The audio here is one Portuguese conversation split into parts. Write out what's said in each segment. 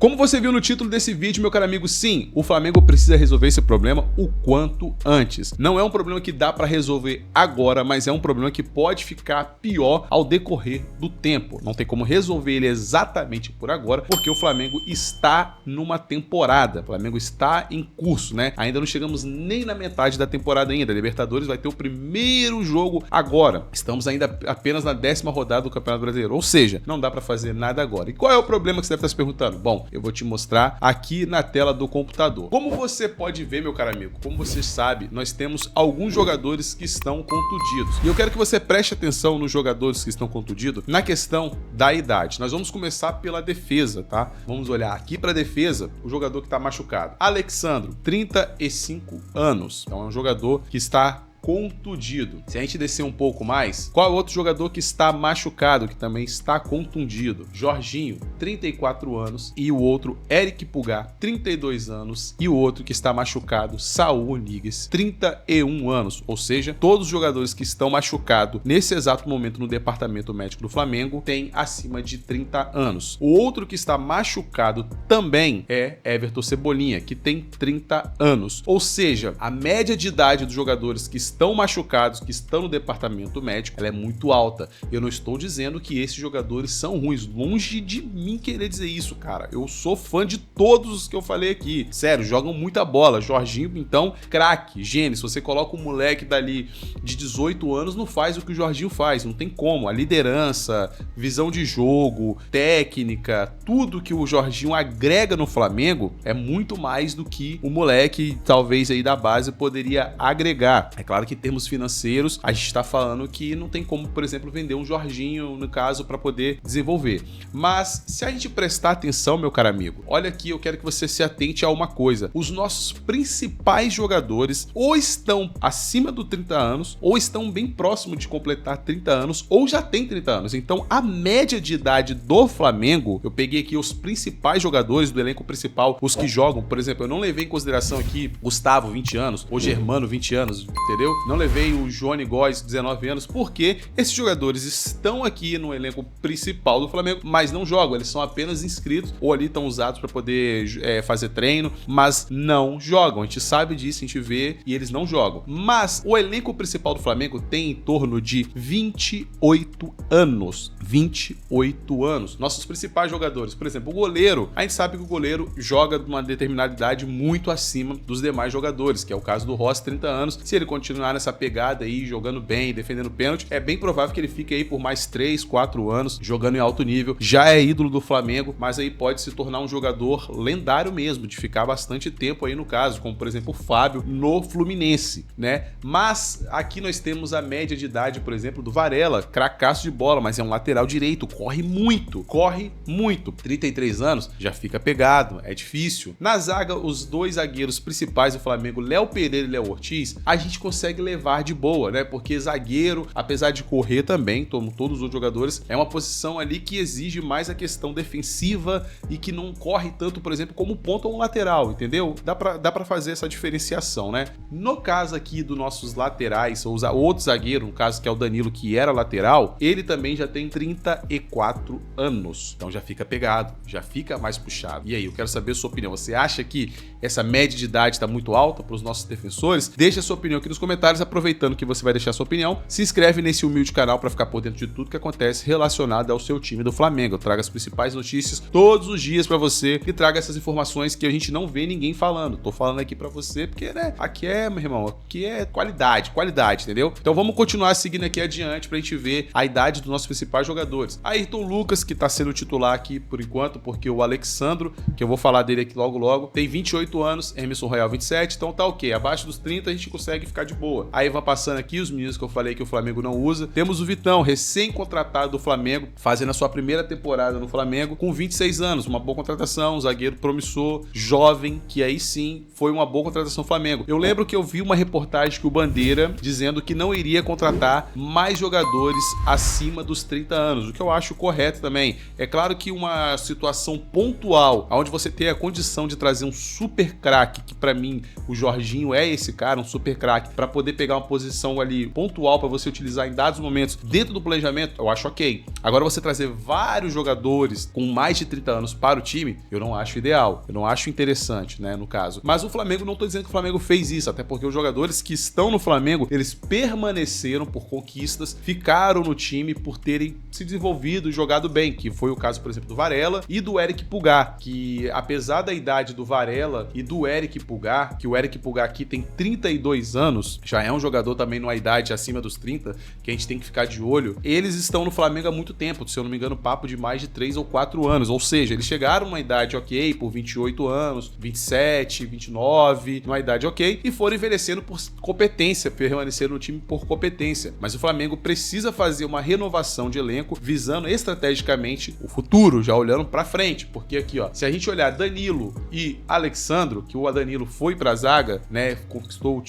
Como você viu no título desse vídeo, meu caro amigo, sim, o Flamengo precisa resolver esse problema o quanto antes. Não é um problema que dá para resolver agora, mas é um problema que pode ficar pior ao decorrer do tempo. Não tem como resolver ele exatamente por agora, porque o Flamengo está numa temporada. O Flamengo está em curso, né? Ainda não chegamos nem na metade da temporada ainda. A Libertadores vai ter o primeiro jogo agora. Estamos ainda apenas na 10ª rodada do Campeonato Brasileiro, ou seja, não dá para fazer nada agora. E qual é o problema que você deve estar se perguntando? Bom, eu vou te mostrar aqui na tela do computador. Como você pode ver, meu caro amigo, como você sabe, nós temos alguns jogadores que estão contundidos. E eu quero que você preste atenção nos jogadores que estão contundidos na questão da idade. Nós vamos começar pela defesa, tá? Vamos olhar aqui para a defesa, o jogador que está machucado. Alexandro, 35 anos. Então é um jogador que está contundido. Se a gente descer um pouco mais, qual é o outro jogador que está machucado, que também está contundido? Jorginho, 34 anos, e o outro, Eric Pulgar, 32 anos, e o outro que está machucado, Saúl Ñíguez, 31 anos. Ou seja, todos os jogadores que estão machucados nesse exato momento no departamento médico do Flamengo têm acima de 30 anos. O outro que está machucado também é Everton Cebolinha, que tem 30 anos. Ou seja, a média de idade dos jogadores que estão machucados, que estão no departamento médico, ela é muito alta. Eu não estou dizendo que esses jogadores são ruins, longe de mim querer dizer isso, cara. Eu sou fã de todos os que eu falei aqui. Sério, jogam muita bola. Jorginho, então, craque, gênio. Se você coloca um moleque dali de 18 anos, não faz o que o Jorginho faz, não tem como. A liderança, visão de jogo, técnica, tudo que o Jorginho agrega no Flamengo é muito mais do que o moleque, talvez aí da base, poderia agregar. É claro que em termos financeiros, a gente está falando que não tem como, por exemplo, vender um Jorginho, no caso, para poder desenvolver. Mas se a gente prestar atenção, meu caro amigo, olha aqui, eu quero que você se atente a uma coisa. Os nossos principais jogadores ou estão acima dos 30 anos, ou estão bem próximo de completar 30 anos, ou já tem 30 anos. Então, a média de idade do Flamengo, eu peguei aqui os principais jogadores do elenco principal, os que jogam, por exemplo, eu não levei em consideração aqui Gustavo, 20 anos, ou Germano, 20 anos, entendeu? Não levei o Johnny Góes, 19 anos, porque esses jogadores estão aqui no elenco principal do Flamengo, mas não jogam, eles são apenas inscritos ou ali estão usados para poder fazer treino, mas não jogam. A gente sabe disso, a gente vê e eles não jogam. Mas o elenco principal do Flamengo tem em torno de 28 anos. 28 anos. Nossos principais jogadores, por exemplo, o goleiro, a gente sabe que o goleiro joga de uma determinada idade muito acima dos demais jogadores, que é o caso do Rossi, 30 anos. Se ele continuar nessa pegada aí, jogando bem, defendendo pênalti, é bem provável que ele fique aí por mais 3, 4 anos, jogando em alto nível. Já é ídolo do Flamengo, mas aí pode se tornar um jogador lendário mesmo, de ficar bastante tempo aí no caso, como por exemplo o Fábio no Fluminense, né? Mas aqui nós temos a média de idade, por exemplo, do Varela, cracaço de bola, mas é um lateral direito, corre muito, 33 anos, já fica pegado, é difícil. Na zaga, os dois zagueiros principais do Flamengo, Léo Pereira e Léo Ortiz, a gente consegue levar de boa, né? Porque zagueiro, apesar de correr também, como todos os outros jogadores, é uma posição ali que exige mais a questão defensiva e que não corre tanto, por exemplo, como ponta ou um lateral, entendeu? Dá pra fazer essa diferenciação, né? No caso aqui dos nossos laterais, ou outro zagueiro, no caso que é o Danilo, que era lateral, ele também já tem 34 anos. Então já fica pegado, já fica mais puxado. E aí, eu quero saber a sua opinião. Você acha que essa média de idade está muito alta para os nossos defensores? Deixa a sua opinião aqui nos comentários. Aproveitando que você vai deixar a sua opinião, se inscreve nesse humilde canal para ficar por dentro de tudo que acontece relacionado ao seu time do Flamengo. Eu trago as principais notícias todos os dias para você e trago essas informações que a gente não vê ninguém falando. Tô falando aqui para você porque, né, aqui é, meu irmão, aqui é qualidade, entendeu? Então vamos continuar seguindo aqui adiante pra gente ver a idade dos nossos principais jogadores. Ayrton Lucas, que tá sendo titular aqui por enquanto, porque o Alexandro, que eu vou falar dele aqui logo, tem 28 anos, Emerson Royal 27, então tá ok. Abaixo dos 30 a gente consegue ficar de boa. Aí vai passando aqui os meninos que eu falei que o Flamengo não usa. Temos o Vitão, recém-contratado do Flamengo, fazendo a sua primeira temporada no Flamengo, com 26 anos, uma boa contratação, um zagueiro promissor, jovem, que aí sim foi uma boa contratação do Flamengo. Eu lembro que eu vi uma reportagem que o Bandeira dizendo que não iria contratar mais jogadores acima dos 30 anos, o que eu acho correto também. É claro que uma situação pontual, onde você tem a condição de trazer um super craque, que pra mim o Jorginho é esse cara, um super craque, pra poder pegar uma posição ali pontual para você utilizar em dados momentos dentro do planejamento, eu acho ok. Agora você trazer vários jogadores com mais de 30 anos para o time, eu não acho ideal, eu não acho interessante, né, no caso. Mas o Flamengo, não tô dizendo que o Flamengo fez isso, até porque os jogadores que estão no Flamengo, eles permaneceram por conquistas, ficaram no time por terem se desenvolvido e jogado bem, que foi o caso, por exemplo, do Varela e do Eric Pulgar, que apesar da idade do Varela e do Eric Pulgar, que o Eric Pulgar aqui tem 32 anos, já é um jogador também numa idade acima dos 30, que a gente tem que ficar de olho, eles estão no Flamengo há muito tempo, se eu não me engano, papo de mais de 3 ou 4 anos, ou seja, eles chegaram numa idade ok, por 28 anos, 27, 29, numa idade ok, e foram envelhecendo por competência, permaneceram no time por competência. Mas o Flamengo precisa fazer uma renovação de elenco, visando estrategicamente o futuro, já olhando pra frente, porque aqui, ó, se a gente olhar Danilo e Alexandro, que o Danilo foi pra zaga, né,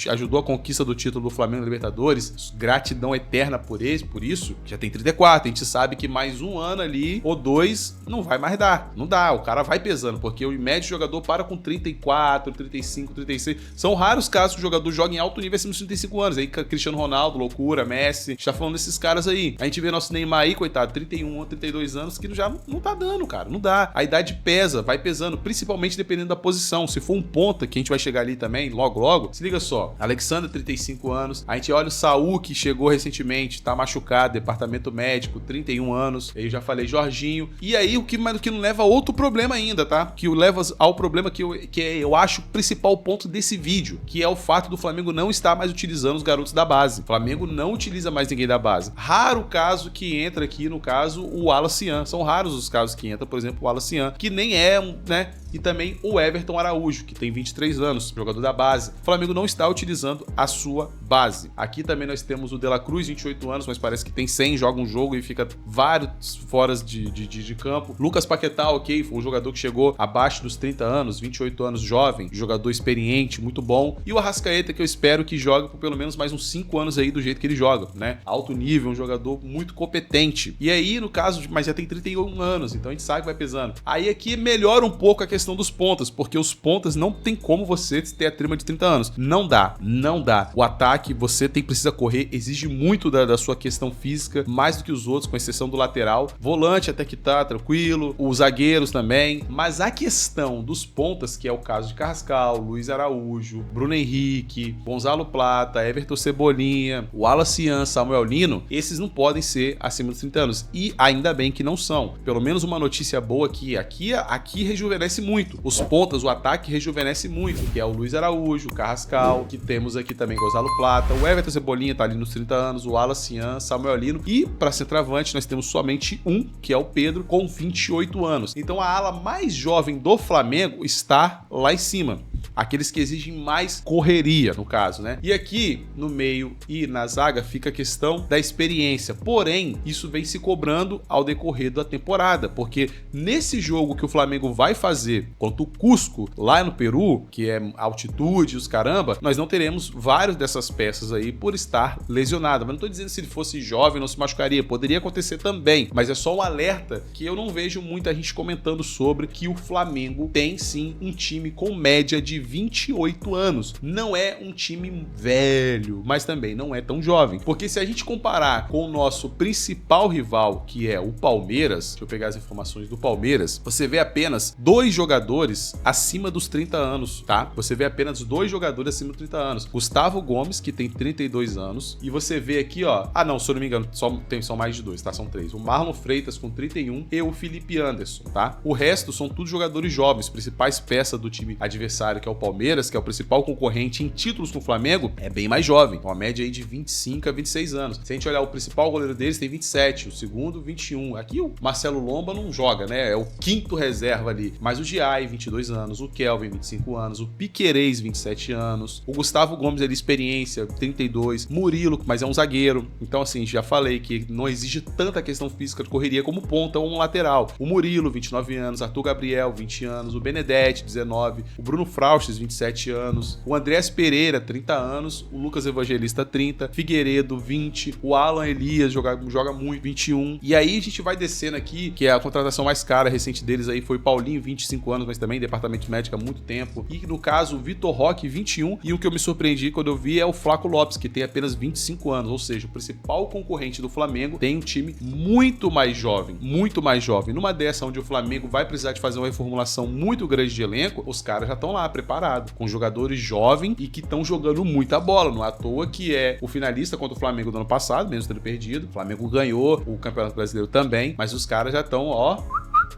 ajudou a conquista do título do Flamengo Libertadores, gratidão eterna por isso, já tem 34, a gente sabe que mais um ano ali, ou 2, não vai mais dar, não dá, o cara vai pesando, porque o médio jogador para com 34, 35, 36, são raros casos que o jogador joga em alto nível acima dos 35 anos, aí Cristiano Ronaldo, loucura, Messi, a gente tá falando desses caras aí, a gente vê nosso Neymar aí, coitado, 31, 32 anos, que já não tá dando, cara, não dá, a idade pesa, vai pesando, principalmente dependendo da posição, se for um ponta, que a gente vai chegar ali também, logo, se liga só, Alexandre, 35 anos, a gente olha o Saúl, que chegou recentemente, tá machucado, departamento médico, 31 anos, aí eu já falei Jorginho, e aí o que não leva a outro problema ainda, tá? Que leva ao problema que eu acho o principal ponto desse vídeo, que é o fato do Flamengo não estar mais utilizando os garotos da base. O Flamengo não utiliza mais ninguém da base. Raro o caso que entra aqui, no caso, o Wallace Ian. São raros os casos que entra, por exemplo, o Wallace Ian, que nem é né? E também o Everton Araújo, que tem 23 anos, jogador da base. O Flamengo não está utilizando a sua base. Aqui também nós temos o De La Cruz, 28 anos, mas parece que tem 100, joga um jogo e fica vários fora de campo. Lucas Paquetá, ok, foi um jogador que chegou abaixo dos 30 anos, 28 anos, jovem, jogador experiente, muito bom. E o Arrascaeta, que eu espero que jogue por pelo menos mais uns 5 anos aí do jeito que ele joga, né? Alto nível, um jogador muito competente. E aí, no caso, mas já tem 31 anos, então a gente sabe que vai pesando. Aí aqui melhora um pouco a questão dos pontas, porque os pontas não tem como você ter a trima de 30 anos. Não dá. O ataque, você precisa correr, exige muito da sua questão física, mais do que os outros, com exceção do lateral. Volante até que tá tranquilo, os zagueiros também, mas a questão dos pontas, que é o caso de Carrascal, Luiz Araújo, Bruno Henrique, Gonzalo Plata, Everton Cebolinha, Wallace Ian, Samuel Lino, esses não podem ser acima dos 30 anos, e ainda bem que não são. Pelo menos uma notícia boa aqui rejuvenesce muito. Os pontas, o ataque rejuvenesce muito, que é o Luiz Araújo, o Carrascal, que temos aqui também Gonzalo Plata, o Everton Cebolinha tá ali nos 30 anos, o Wallace Ian, Samuel Lino, e para centroavante nós temos somente um, que é o Pedro, com 28 anos. Então a ala mais jovem do Flamengo está lá em cima. Aqueles que exigem mais correria, no caso, né? E aqui, no meio e na zaga, fica a questão da experiência. Porém, isso vem se cobrando ao decorrer da temporada, porque nesse jogo que o Flamengo vai fazer contra o Cusco, lá no Peru, que é altitude, os caramba, nós não teremos vários dessas peças aí por estar lesionado. Mas não tô dizendo que se ele fosse jovem não se machucaria, poderia acontecer também, mas é só um alerta que eu não vejo muita gente comentando sobre, que o Flamengo tem sim um time com média de 28 anos. Não é um time velho, mas também não é tão jovem. Porque se a gente comparar com o nosso principal rival, que é o Palmeiras, deixa eu pegar as informações do Palmeiras, você vê apenas 2 jogadores acima dos 30 anos, tá? Você vê apenas 2 jogadores acima dos 30 anos. Gustavo Gomes, que tem 32 anos, e você vê aqui, ó, se eu não me engano, são mais de 2, tá? São 3. O Marlon Freitas com 31 e o Felipe Anderson, tá? O resto são todos jogadores jovens, principais peças do time adversário, que é o Palmeiras, que é o principal concorrente em títulos no Flamengo, é bem mais jovem, uma média aí de 25 a 26 anos. Se a gente olhar o principal goleiro deles, tem 27, o segundo 21. Aqui o Marcelo Lomba não joga, né? É o quinto reserva ali. Mas o Giai, 22 anos, o Kelvin, 25 anos, o Piquerez, 27 anos, o Gustavo Gomes, ele experiência, 32, Murilo, mas é um zagueiro. Então, assim, já falei que não exige tanta questão física de correria como ponta ou um lateral. O Murilo, 29 anos, Arthur Gabriel, 20 anos, o Benedetti, 19, o Bruno Fraus, Auschwitz, 27 anos. O Andrés Pereira, 30 anos. O Lucas Evangelista, 30. Figueiredo, 20. O Alan Elias joga muito, 21. E aí a gente vai descendo aqui, que é a contratação mais cara recente deles aí foi Paulinho, 25 anos, mas também departamento de médica há muito tempo. E no caso, o Vitor Roque, 21. E o que eu me surpreendi quando eu vi é o Flaco Lopes, que tem apenas 25 anos. Ou seja, o principal concorrente do Flamengo tem um time muito mais jovem. Muito mais jovem. Numa dessa onde o Flamengo vai precisar de fazer uma reformulação muito grande de elenco, os caras já estão lá preparados, com jogadores jovens e que estão jogando muita bola. Não é à toa que é o finalista contra o Flamengo do ano passado, mesmo tendo perdido. O Flamengo ganhou o Campeonato Brasileiro também, mas os caras já estão, ó,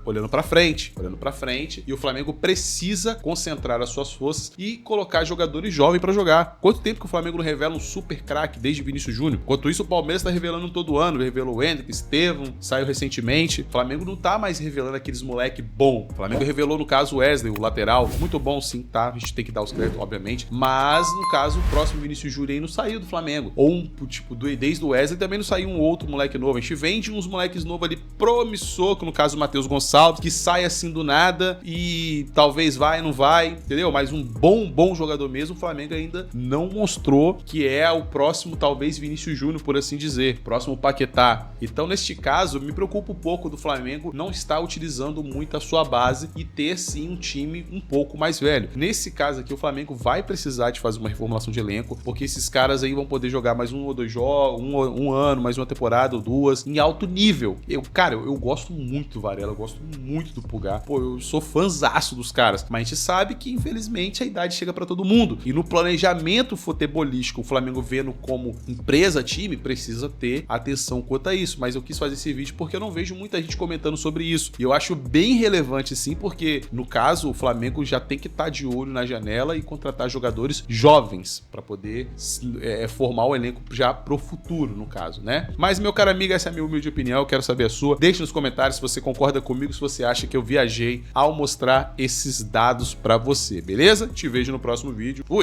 olhando pra frente, e o Flamengo precisa concentrar as suas forças e colocar jogadores jovens pra jogar. Quanto tempo que o Flamengo não revela um super craque desde Vinícius Júnior? Enquanto isso, o Palmeiras tá revelando todo ano, revelou o Hendrick, Estevão, saiu recentemente. O Flamengo não tá mais revelando aqueles moleque bom. O Flamengo revelou, no caso, o Wesley, o lateral, muito bom sim, tá? A gente tem que dar os créditos, obviamente, mas, no caso, o próximo Vinícius Júnior aí não saiu do Flamengo. Ou, tipo, desde o Wesley também não saiu um outro moleque novo. A gente vende uns moleques novos ali promissor, que no caso o Matheus Gonçalves, que sai assim do nada e talvez vai, não vai, entendeu? Mas um bom jogador mesmo, o Flamengo ainda não mostrou que é o próximo, talvez, Vinícius Júnior, por assim dizer. Próximo Paquetá. Então, neste caso, me preocupa um pouco do Flamengo não estar utilizando muito a sua base e ter, sim, um time um pouco mais velho. Nesse caso aqui, o Flamengo vai precisar de fazer uma reformulação de elenco, porque esses caras aí vão poder jogar mais um ou dois jogos, um ano, mais uma temporada ou duas, em alto nível. Cara, eu gosto muito do Varela, eu gosto muito do Pulgar. Pô, eu sou fãzaço dos caras, mas a gente sabe que, infelizmente, a idade chega pra todo mundo. E no planejamento futebolístico, o Flamengo vendo como empresa, time, precisa ter atenção quanto a isso. Mas eu quis fazer esse vídeo porque eu não vejo muita gente comentando sobre isso. E eu acho bem relevante, sim, porque, no caso, o Flamengo já tem que estar de olho na janela e contratar jogadores jovens pra poder formar o elenco já pro futuro, no caso, né? Mas, meu caro amigo, essa é a minha humilde opinião, eu quero saber a sua. Deixe nos comentários se você concorda comigo, se você acha que eu viajei ao mostrar esses dados pra você, beleza? Te vejo no próximo vídeo. Fui!